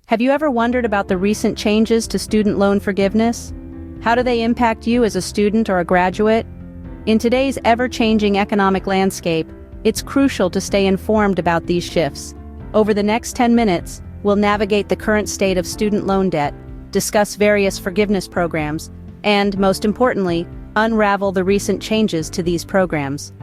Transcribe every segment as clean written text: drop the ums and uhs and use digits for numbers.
Have you ever wondered about the recent changes to student loan forgiveness? How do they impact you as a student or a graduate? In today's ever-changing economic landscape, it's crucial to stay informed about these shifts. Over the next 10 minutes, we'll navigate the current state of student loan debt, discuss various forgiveness programs, and, most importantly, unravel the recent changes to these programs.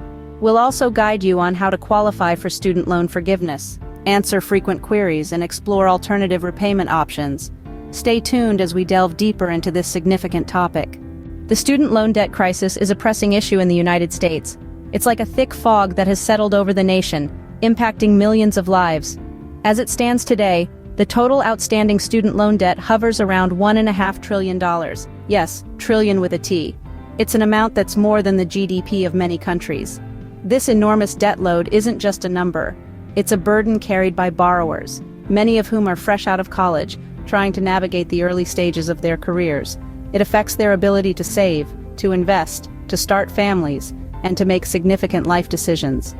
We'll also guide you on how to qualify for student loan forgiveness, answer frequent queries, and explore alternative repayment options. Stay tuned as we delve deeper into this significant topic. The student loan debt crisis is a pressing issue in the United States. It's like a thick fog that has settled over the nation, impacting millions of lives. As it stands today, the total outstanding student loan debt hovers around $1.5 trillion. Yes, trillion with a T. It's an amount that's more than the GDP of many countries. This enormous debt load isn't just a number. It's a burden carried by borrowers, many of whom are fresh out of college, trying to navigate the early stages of their careers. It affects their ability to save, to invest, to start families, and to make significant life decisions.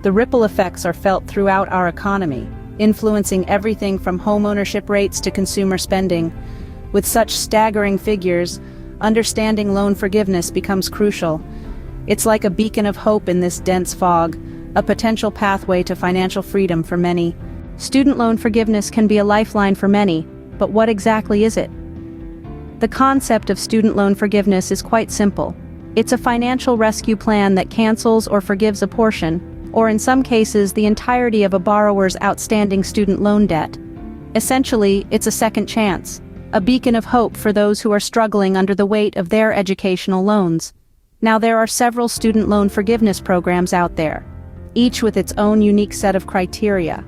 The ripple effects are felt throughout our economy, influencing everything from homeownership rates to consumer spending. With such staggering figures, understanding loan forgiveness becomes crucial. It's like a beacon of hope in this dense fog, a potential pathway to financial freedom for many. Student loan forgiveness can be a lifeline for many, but what exactly is it? The concept of student loan forgiveness is quite simple. It's a financial rescue plan that cancels or forgives a portion, or in some cases the entirety of a borrower's outstanding student loan debt. Essentially, it's a second chance, a beacon of hope for those who are struggling under the weight of their educational loans. Now, there are several student loan forgiveness programs out there, each with its own unique set of criteria.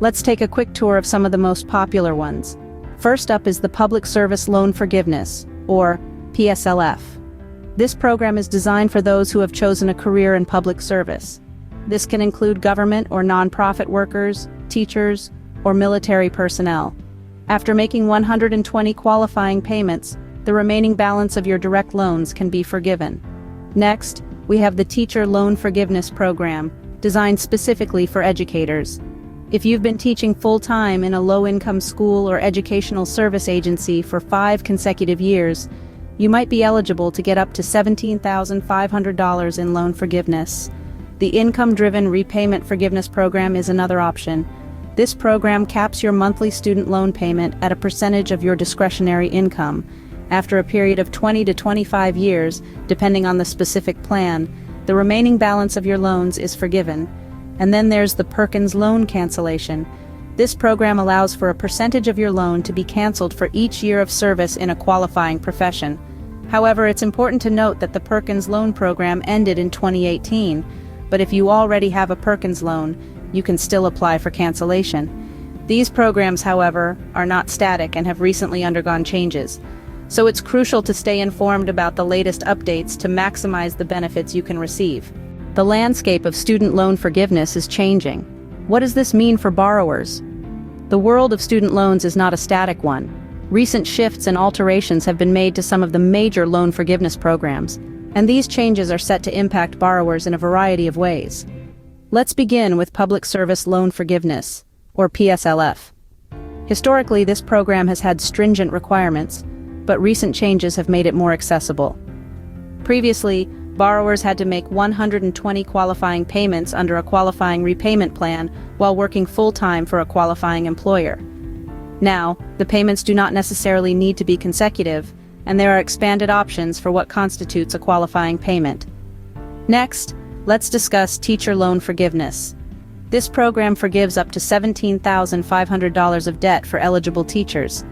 Let's take a quick tour of some of the most popular ones. First up is the Public Service Loan Forgiveness, or PSLF. This program is designed for those who have chosen a career in public service. This can include government or nonprofit workers, teachers, or military personnel. After making 120 qualifying payments, the remaining balance of your direct loans can be forgiven. Next, we have the Teacher Loan Forgiveness Program, designed specifically for educators. If you've been teaching full-time in a low-income school or educational service agency for 5 consecutive years, you might be eligible to get up to $17,500 in loan forgiveness. The Income-Driven Repayment Forgiveness Program is another option. This program caps your monthly student loan payment at a percentage of your discretionary income. After a period of 20 to 25 years, depending on the specific plan, the remaining balance of your loans is forgiven. And then there's the Perkins Loan Cancellation. This program allows for a percentage of your loan to be canceled for each year of service in a qualifying profession. However, it's important to note that the Perkins Loan Program ended in 2018, but if you already have a Perkins loan, you can still apply for cancellation. These programs, however, are not static and have recently undergone changes. So it's crucial to stay informed about the latest updates to maximize the benefits you can receive. The landscape of student loan forgiveness is changing. What does this mean for borrowers? The world of student loans is not a static one. Recent shifts and alterations have been made to some of the major loan forgiveness programs, and these changes are set to impact borrowers in a variety of ways. Let's begin with Public Service Loan Forgiveness, or PSLF. Historically, this program has had stringent requirements, but recent changes have made it more accessible. Previously, borrowers had to make 120 qualifying payments under a qualifying repayment plan while working full-time for a qualifying employer. Now, the payments do not necessarily need to be consecutive, and there are expanded options for what constitutes a qualifying payment. Next, let's discuss Teacher Loan Forgiveness. This program forgives up to $17,500 of debt for eligible teachers.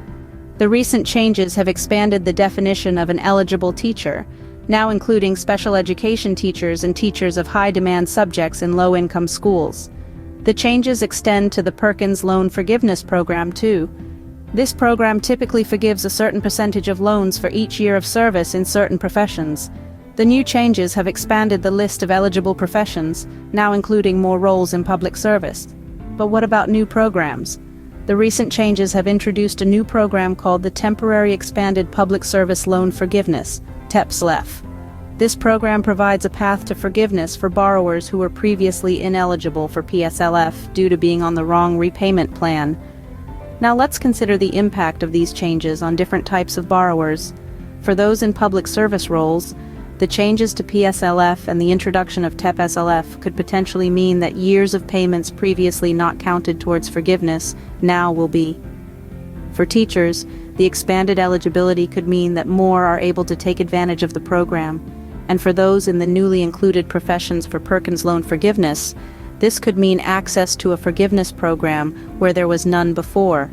The recent changes have expanded the definition of an eligible teacher, now including special education teachers and teachers of high-demand subjects in low-income schools. The changes extend to the Perkins Loan Forgiveness Program too. This program typically forgives a certain percentage of loans for each year of service in certain professions. The new changes have expanded the list of eligible professions, now including more roles in public service. But what about new programs? The recent changes have introduced a new program called the Temporary Expanded Public Service Loan Forgiveness, TEPSLF. This program provides a path to forgiveness for borrowers who were previously ineligible for PSLF due to being on the wrong repayment plan. Now let's consider the impact of these changes on different types of borrowers. For those in public service roles, the changes to PSLF and the introduction of TEP-SLF could potentially mean that years of payments previously not counted towards forgiveness now will be. For teachers, the expanded eligibility could mean that more are able to take advantage of the program. And for those in the newly included professions for Perkins loan forgiveness, this could mean access to a forgiveness program where there was none before.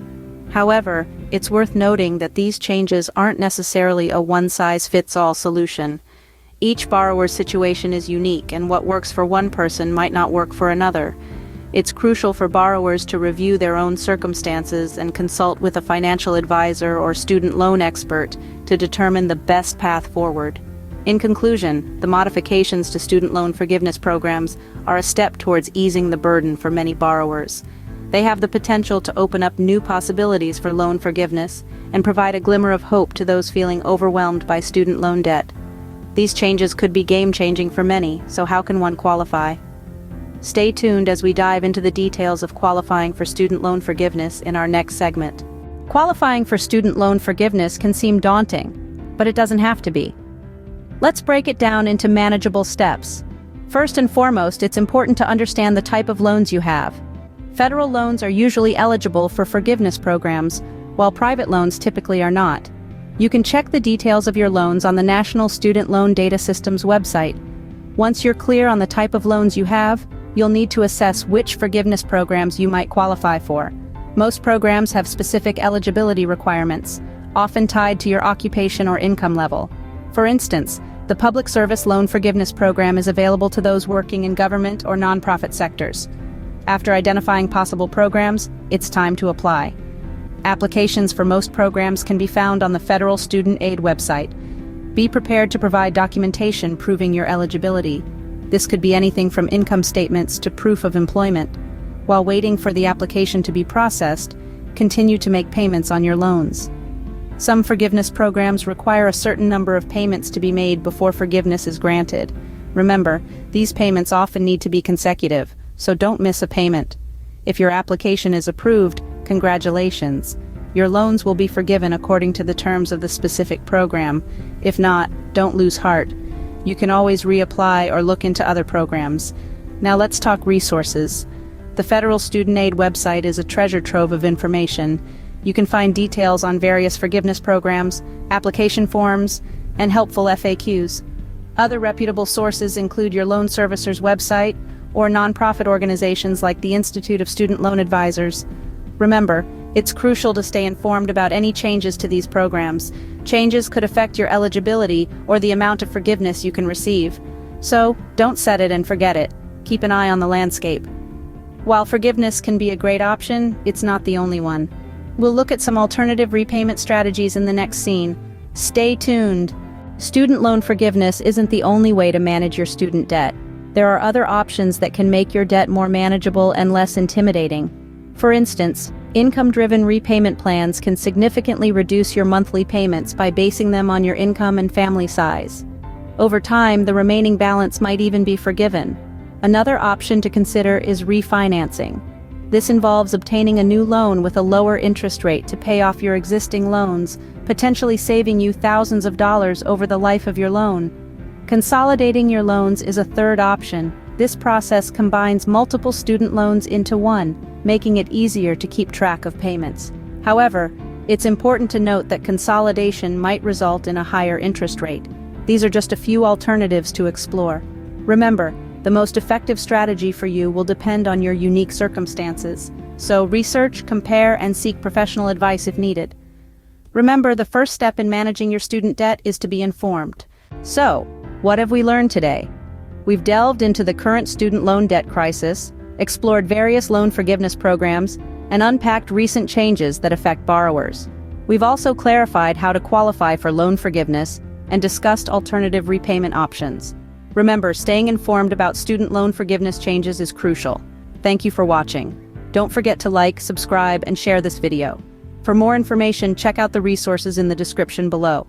However, it's worth noting that these changes aren't necessarily a one-size-fits-all solution. Each borrower's situation is unique, and what works for one person might not work for another. It's crucial for borrowers to review their own circumstances and consult with a financial advisor or student loan expert to determine the best path forward. In conclusion, the modifications to student loan forgiveness programs are a step towards easing the burden for many borrowers. They have the potential to open up new possibilities for loan forgiveness and provide a glimmer of hope to those feeling overwhelmed by student loan debt. These changes could be game-changing for many, so how can one qualify? Stay tuned as we dive into the details of qualifying for student loan forgiveness in our next segment. Qualifying for student loan forgiveness can seem daunting, but it doesn't have to be. Let's break it down into manageable steps. First and foremost, it's important to understand the type of loans you have. Federal loans are usually eligible for forgiveness programs, while private loans typically are not. You can check the details of your loans on the National Student Loan Data System's website. Once you're clear on the type of loans you have, you'll need to assess which forgiveness programs you might qualify for. Most programs have specific eligibility requirements, often tied to your occupation or income level. For instance, the Public Service Loan Forgiveness Program is available to those working in government or nonprofit sectors. After identifying possible programs, it's time to apply. Applications for most programs can be found on the Federal Student Aid website. Be prepared to provide documentation proving your eligibility. This could be anything from income statements to proof of employment. While waiting for the application to be processed, continue to make payments on your loans. Some forgiveness programs require a certain number of payments to be made before forgiveness is granted. Remember, these payments often need to be consecutive, so don't miss a payment. If your application is approved, congratulations. Your loans will be forgiven according to the terms of the specific program. If not, don't lose heart. You can always reapply or look into other programs. Now let's talk resources. The Federal Student Aid website is a treasure trove of information. You can find details on various forgiveness programs, application forms, and helpful FAQs. Other reputable sources include your loan servicer's website or nonprofit organizations like the Institute of Student Loan Advisors. Remember, it's crucial to stay informed about any changes to these programs. Changes could affect your eligibility or the amount of forgiveness you can receive. So, don't set it and forget it. Keep an eye on the landscape. While forgiveness can be a great option, it's not the only one. We'll look at some alternative repayment strategies in the next scene. Stay tuned. Student loan forgiveness isn't the only way to manage your student debt. There are other options that can make your debt more manageable and less intimidating. For instance, income-driven repayment plans can significantly reduce your monthly payments by basing them on your income and family size. Over time, the remaining balance might even be forgiven. Another option to consider is refinancing. This involves obtaining a new loan with a lower interest rate to pay off your existing loans, potentially saving you thousands of dollars over the life of your loan. Consolidating your loans is a third option. This process combines multiple student loans into one, making it easier to keep track of payments. However, it's important to note that consolidation might result in a higher interest rate. These are just a few alternatives to explore. Remember, the most effective strategy for you will depend on your unique circumstances, so research, compare, and seek professional advice if needed. Remember, the first step in managing your student debt is to be informed. So, what have we learned today? We've delved into the current student loan debt crisis, explored various loan forgiveness programs, and unpacked recent changes that affect borrowers. We've also clarified how to qualify for loan forgiveness and discussed alternative repayment options. Remember, staying informed about student loan forgiveness changes is crucial. Thank you for watching. Don't forget to like, subscribe, and share this video. For more information, check out the resources in the description below.